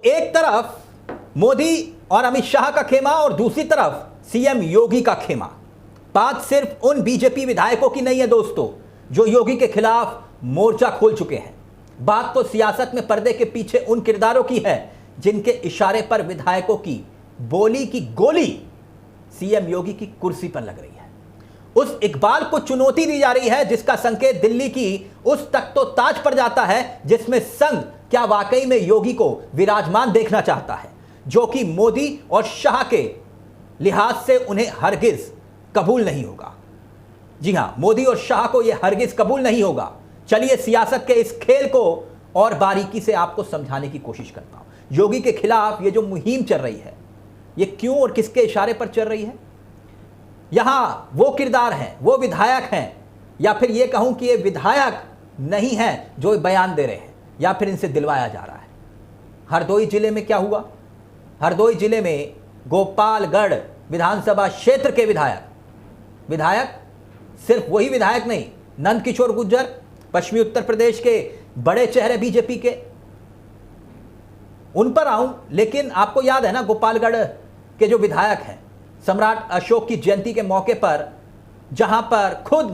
एक तरफ मोदी और अमित शाह का खेमा और दूसरी तरफ सीएम योगी का खेमा। बात सिर्फ उन बीजेपी विधायकों की नहीं है दोस्तों जो योगी के खिलाफ मोर्चा खोल चुके हैं। बात तो सियासत में पर्दे के पीछे उन किरदारों की है जिनके इशारे पर विधायकों की बोली की गोली सीएम योगी की कुर्सी पर लग रही है। उस इकबाल को चुनौती दी जा रही है जिसका संकेत दिल्ली की उस तख्तो ताज पर जाता है जिसमें संघ क्या वाकई में योगी को विराजमान देखना चाहता है, जो कि मोदी और शाह के लिहाज से उन्हें हरगिज कबूल नहीं होगा। जी हां, मोदी और शाह को यह हरगिज कबूल नहीं होगा। चलिए सियासत के इस खेल को और बारीकी से आपको समझाने की कोशिश करता हूं। योगी के खिलाफ ये जो मुहिम चल रही है ये क्यों और किसके इशारे पर चल रही है? यहां वो किरदार हैं, वो विधायक हैं, या फिर ये कहूं कि ये विधायक नहीं हैं जो बयान दे रहे हैं, या फिर इनसे दिलवाया जा रहा है। हरदोई जिले में क्या हुआ? हरदोई जिले में गोपालगढ़ विधानसभा क्षेत्र के विधायक सिर्फ वही विधायक नहीं, नंदकिशोर गुर्जर, पश्चिमी उत्तर प्रदेश के बड़े चेहरे बीजेपी के, उन पर आऊं। लेकिन आपको याद है ना, गोपालगढ़ के जो विधायक हैं, सम्राट अशोक की जयंती के मौके पर जहां पर खुद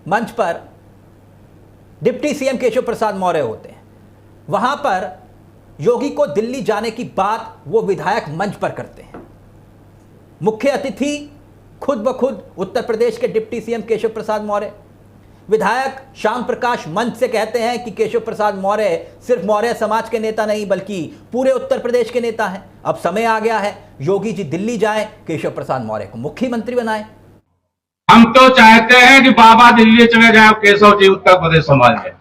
मंच पर डिप्टी सीएम केशव प्रसाद मौर्य होते हैं, वहां पर योगी को दिल्ली जाने की बात वो विधायक मंच पर करते हैं। मुख्य अतिथि खुद ब खुद उत्तर प्रदेश के डिप्टी सीएम केशव प्रसाद मौर्य। विधायक श्याम प्रकाश मंच से कहते हैं कि केशव प्रसाद मौर्य सिर्फ मौर्य समाज के नेता नहीं बल्कि पूरे उत्तर प्रदेश के नेता हैं। अब समय आ गया है योगी जी दिल्ली जाएं, केशव प्रसाद मौर्य को मुख्यमंत्री बनाएं। हम तो चाहते हैं कि बाबा दिल्ली चले जाए, केशव जी उत्तर प्रदेश संभाल जाए।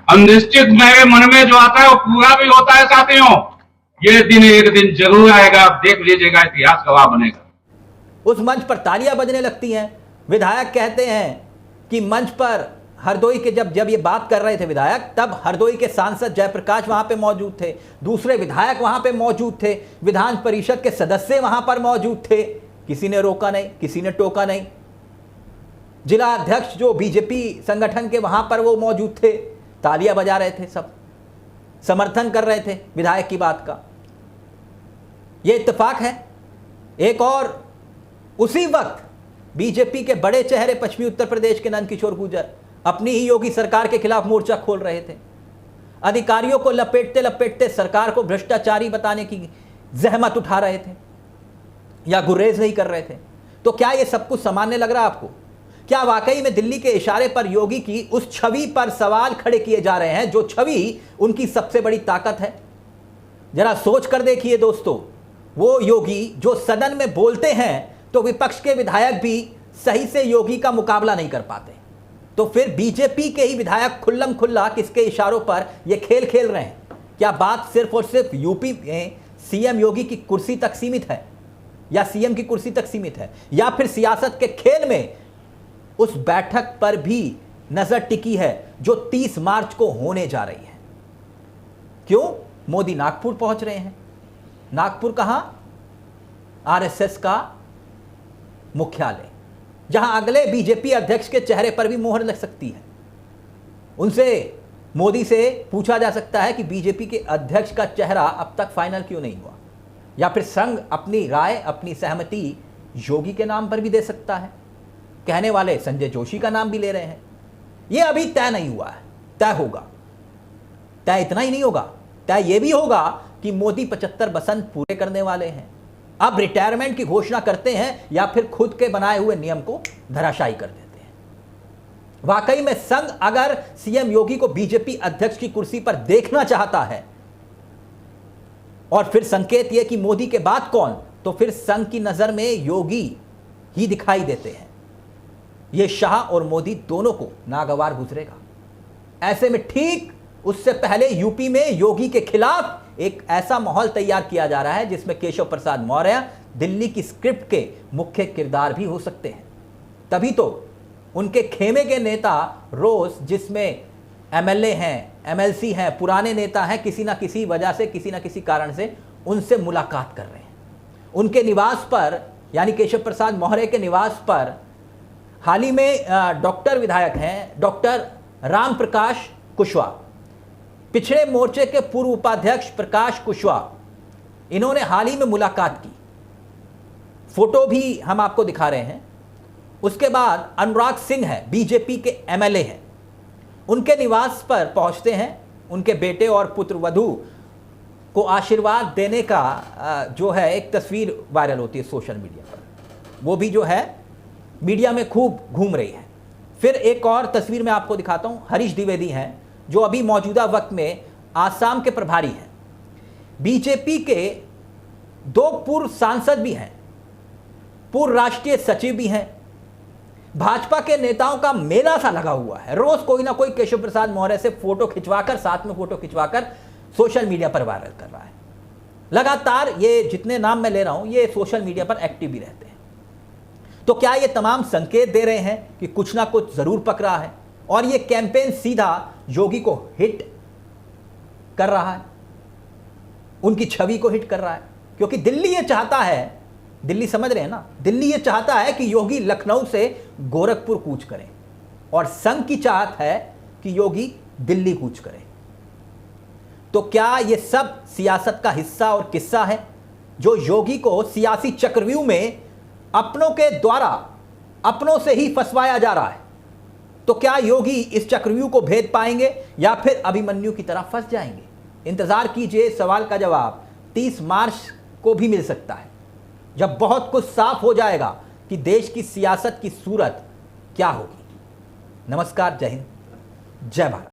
अनिश्चित मेरे मन में जो आता है वो पूरा भी होता है साथियों। ये दिन एक दिन जरूर आएगा, आप देख लीजिएगा, इतिहास गवाह बनेगा। उस मंच पर तालियां बजने लगती हैं। विधायक कहते हैं कि मंच पर हरदोई के जब ये बात कर रहे थे विधायक, तब हरदोई के सांसद जयप्रकाश वहां पे मौजूद थे, दूसरे विधायक वहां पे मौजूद थे, विधान परिषद के सदस्य वहां पर मौजूद थे। किसी ने रोका नहीं, किसी ने टोका नहीं। जिला अध्यक्ष जो बीजेपी संगठन के वहां पर वो मौजूद थे, तालियां बजा रहे थे, सब समर्थन कर रहे थे विधायक की बात का। यह इत्तेफाक है। एक और उसी वक्त बीजेपी के बड़े चेहरे पश्चिमी उत्तर प्रदेश के नंदकिशोर गुर्जर अपनी ही योगी सरकार के खिलाफ मोर्चा खोल रहे थे। अधिकारियों को लपेटते लपेटते सरकार को भ्रष्टाचारी बताने की जहमत उठा रहे थे या गुरेज नहीं कर रहे थे। तो क्या यह सब कुछ सामान्य लग रहा है आपको? क्या वाकई में दिल्ली के इशारे पर योगी की उस छवि पर सवाल खड़े किए जा रहे हैं जो छवि उनकी सबसे बड़ी ताकत है? जरा सोच कर देखिए दोस्तों, वो योगी जो सदन में बोलते हैं तो विपक्ष के विधायक भी सही से योगी का मुकाबला नहीं कर पाते। तो फिर बीजेपी के ही विधायक खुल्लम खुल्ला किसके इशारों पर यह खेल खेल रहे हैं? क्या बात सिर्फ और सिर्फ यूपी में सीएम योगी की कुर्सी तक सीमित है, या सीएम की कुर्सी तक सीमित है, या फिर सियासत के खेल में उस बैठक पर भी नजर टिकी है जो 30 मार्च को होने जा रही है? क्यों? मोदी नागपुर पहुंच रहे हैं। नागपुर कहां? आरएसएस का मुख्यालय, जहां अगले बीजेपी अध्यक्ष के चेहरे पर भी मोहर लग सकती है। उनसे, मोदी से पूछा जा सकता है कि बीजेपी के अध्यक्ष का चेहरा अब तक फाइनल क्यों नहीं हुआ, या फिर संघ अपनी राय, अपनी सहमति योगी के नाम पर भी दे सकता है। कहने वाले संजय जोशी का नाम भी ले रहे हैं। यह अभी तय नहीं हुआ है, तय होगा। तय इतना ही नहीं होगा, तय यह भी होगा कि मोदी 75 बसंत पूरे करने वाले हैं, अब रिटायरमेंट की घोषणा करते हैं या फिर खुद के बनाए हुए नियम को धराशायी कर देते हैं। वाकई में संघ अगर सीएम योगी को बीजेपी अध्यक्ष की कुर्सी पर देखना चाहता है और फिर संकेत यह कि मोदी के बाद कौन, तो फिर संघ की नजर में योगी ही दिखाई देते हैं। यह शाह और मोदी दोनों को नागवार गुजरेगा। ऐसे में ठीक उससे पहले यूपी में योगी के खिलाफ एक ऐसा माहौल तैयार किया जा रहा है जिसमें केशव प्रसाद मौर्य दिल्ली की स्क्रिप्ट के मुख्य किरदार भी हो सकते हैं। तभी तो उनके खेमे के नेता रोज, जिसमें एमएलए हैं, एमएलसी हैं, पुराने नेता हैं, किसी ना किसी वजह से, किसी ना किसी कारण से उनसे मुलाकात कर रहे हैं। उनके निवास पर, यानी केशव प्रसाद मौर्य के निवास पर हाल ही में डॉक्टर विधायक हैं, डॉक्टर राम प्रकाश कुशवाहा, पिछड़े मोर्चे के पूर्व उपाध्यक्ष प्रकाश कुशवाहा, इन्होंने हाल ही में मुलाकात की, फोटो भी हम आपको दिखा रहे हैं। उसके बाद अनुराग सिंह है, बीजेपी के एमएलए हैं, उनके निवास पर पहुंचते हैं, उनके बेटे और पुत्र वधू को आशीर्वाद देने का जो है एक तस्वीर वायरल होती है सोशल मीडिया पर, वो भी जो है मीडिया में खूब घूम रही है। फिर एक और तस्वीर मैं आपको दिखाता हूं, हरीश द्विवेदी हैं जो अभी मौजूदा वक्त में आसाम के प्रभारी हैं, बीजेपी के 2 पूर्व सांसद भी हैं, पूर्व राष्ट्रीय सचिव भी हैं। भाजपा के नेताओं का मेला सा लगा हुआ है, रोज कोई ना कोई केशव प्रसाद मौर्य से फोटो खिंचवाकर, साथ में फोटो खिंचवाकर सोशल मीडिया पर वायरल कर रहा है। लगातार ये जितने नाम मैं ले रहा हूं ये सोशल मीडिया पर एक्टिव भी रहते हैं। तो क्या ये तमाम संकेत दे रहे हैं कि कुछ ना कुछ जरूर पक रहा है और ये कैंपेन सीधा योगी को हिट कर रहा है, उनकी छवि को हिट कर रहा है? क्योंकि दिल्ली ये चाहता है, दिल्ली समझ रहे हैं ना, दिल्ली ये चाहता है कि योगी लखनऊ से गोरखपुर कूच करें और संघ की चाहत है कि योगी दिल्ली कूच करें। तो क्या ये सब सियासत का हिस्सा और किस्सा है जो योगी को सियासी चक्रव्यूह में अपनों के द्वारा अपनों से ही फंसवाया जा रहा है? तो क्या योगी इस चक्रव्यूह को भेद पाएंगे या फिर अभिमन्यु की तरह फंस जाएंगे? इंतजार कीजिए, सवाल का जवाब 30 मार्च को भी मिल सकता है, जब बहुत कुछ साफ हो जाएगा कि देश की सियासत की सूरत क्या होगी। नमस्कार, जय हिंद, जय भारत।